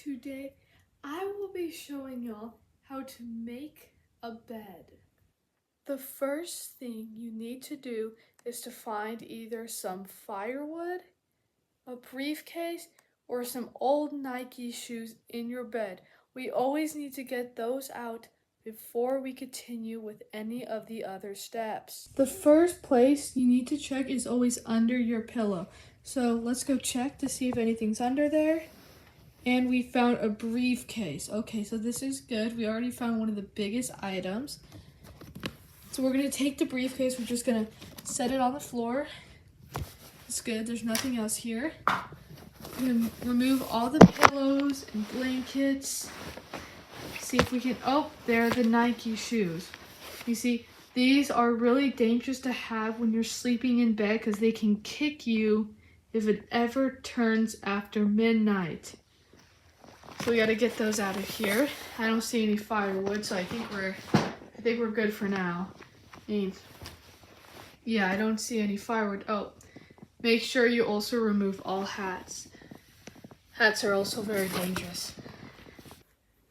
Today, I will be showing y'all how to make a bed. The first thing you need to do is to find either some firewood, a briefcase, or some old Nike shoes in your bed. We always need to get those out before we continue with any of the other steps. The first place you need to check is always under your pillow. So let's go check to see if anything's under there. And we found a briefcase. Okay, so this is good. We already found one of the biggest items. So we're gonna take the briefcase. We're just gonna set it on the floor. It's good, there's nothing else here. We're gonna remove all the pillows and blankets. See if we can, oh, there are the Nike shoes. You see, these are really dangerous to have when you're sleeping in bed because they can kick you if it ever turns after midnight. So we gotta get those out of here. I don't see any firewood, so I think we're good for now. Yeah, I don't see any firewood. Oh, make sure you also remove all hats. Hats are also very dangerous.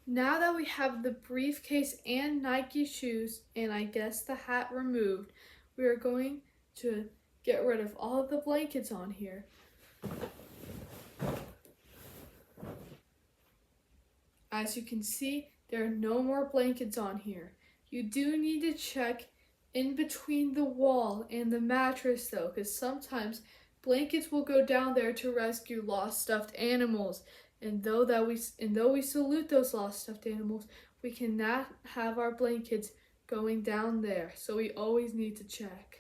Now that we have the briefcase and Nike shoes, and I guess the hat removed, we are going to get rid of all of the blankets on here. As you can see, there are no more blankets on here. You do need to check in between the wall and the mattress though, because sometimes blankets will go down there to rescue lost stuffed animals. And though we salute those lost stuffed animals, we cannot have our blankets going down there. So we always need to check.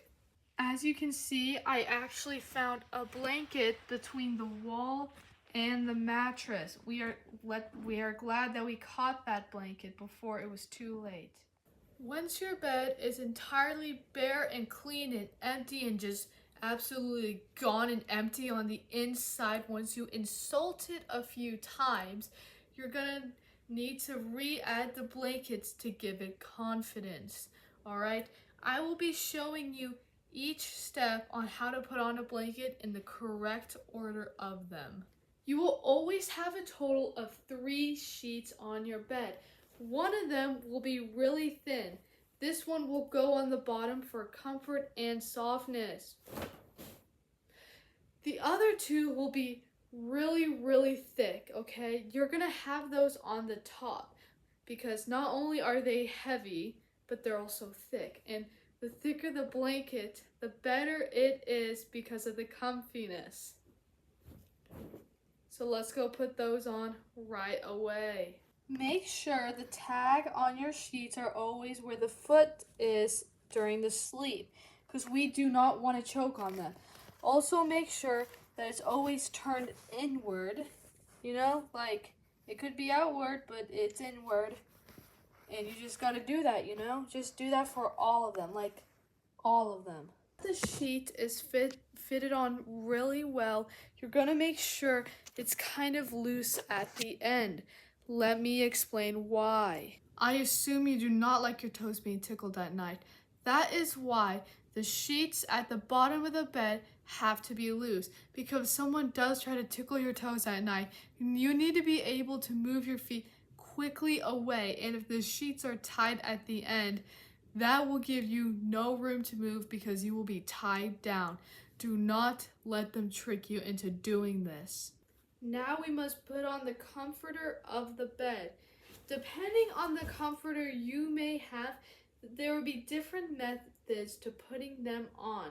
As you can see, I actually found a blanket between the wall and the mattress. We are glad that we caught that blanket before it was too late. Once your bed is entirely bare and clean and empty and just absolutely gone and empty on the inside, once you insult it a few times, you're gonna need to re-add the blankets to give it confidence. Alright, I will be showing you each step on how to put on a blanket in the correct order of them. You will always have a total of 3 sheets on your bed. One of them will be really thin. This one will go on the bottom for comfort and softness. The other 2 will be really thick, okay? You're gonna have those on the top because not only are they heavy, but they're also thick. And the thicker the blanket, the better it is because of the comfiness. So let's go put those on right away. Make sure the tag on your sheets are always where the foot is during the sleep, because we do not want to choke on them. Also make sure that it's always turned inward, like it could be outward, but it's inward. And you just got to do that, just do that for all of them, like all of them. The sheet is fitted on really well. You're going to make sure it's kind of loose at the end. Let me explain why. I assume you do not like your toes being tickled at night. That is why the sheets at the bottom of the bed have to be loose, because if someone does try to tickle your toes at night, you need to be able to move your feet quickly away. And if the sheets are tied at the end, that will give you no room to move because you will be tied down. Do not let them trick you into doing this. Now we must put on the comforter of the bed. Depending on the comforter you may have, there will be different methods to putting them on.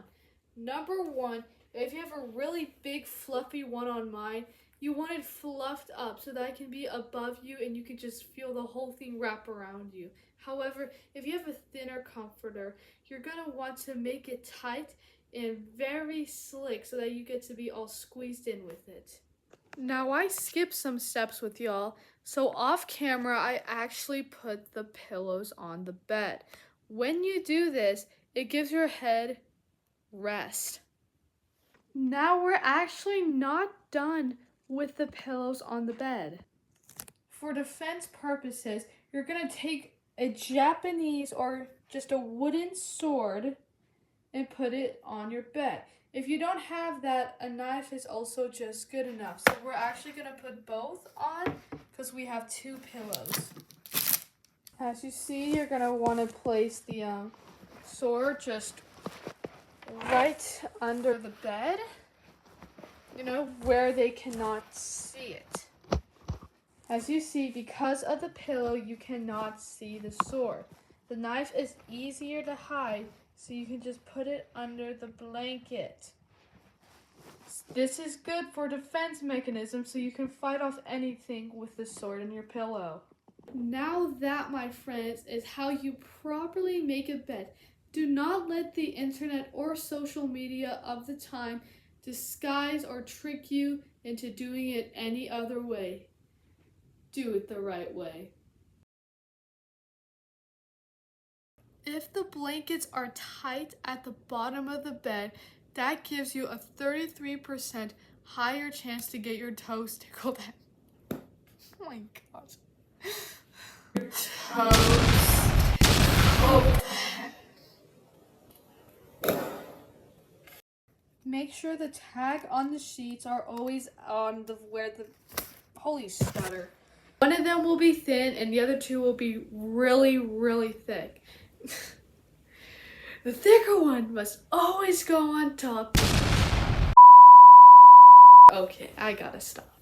Number 1, if you have a really big fluffy one on mine, you want it fluffed up so that it can be above you and you can just feel the whole thing wrap around you. However, if you have a thinner comforter, you're going to want to make it tight and very slick so that you get to be all squeezed in with it. Now I skipped some steps with y'all, so off camera I actually put the pillows on the bed. When you do this, it gives your head rest. Now we're actually not done with the pillows on the bed. For defense purposes, you're going to take a Japanese or just a wooden sword and put it on your bed. If you don't have that, a knife is also just good enough. So we're actually going to put both on because because we have 2 pillows. As you see, you're gonna want to place the sword just right under the bed, where they cannot see it. As you see, because of the pillow, you cannot see the sword. The knife is easier to hide, so you can just put it under the blanket. This is good for defense mechanism, so you can fight off anything with the sword in your pillow. Now that, my friends, is how you properly make a bed. Do not let the internet or social media of the time disguise or trick you into doing it any other way. Do it the right way. If the blankets are tight at the bottom of the bed, that gives you a 33% higher chance to get your toes tickled. Oh my gosh. Your toes tickled. Make sure the tag on the sheets are always on holy stutter. One of them will be thin and the other 2 will be really, really thick. The thicker one must always go on top. Okay, I gotta stop.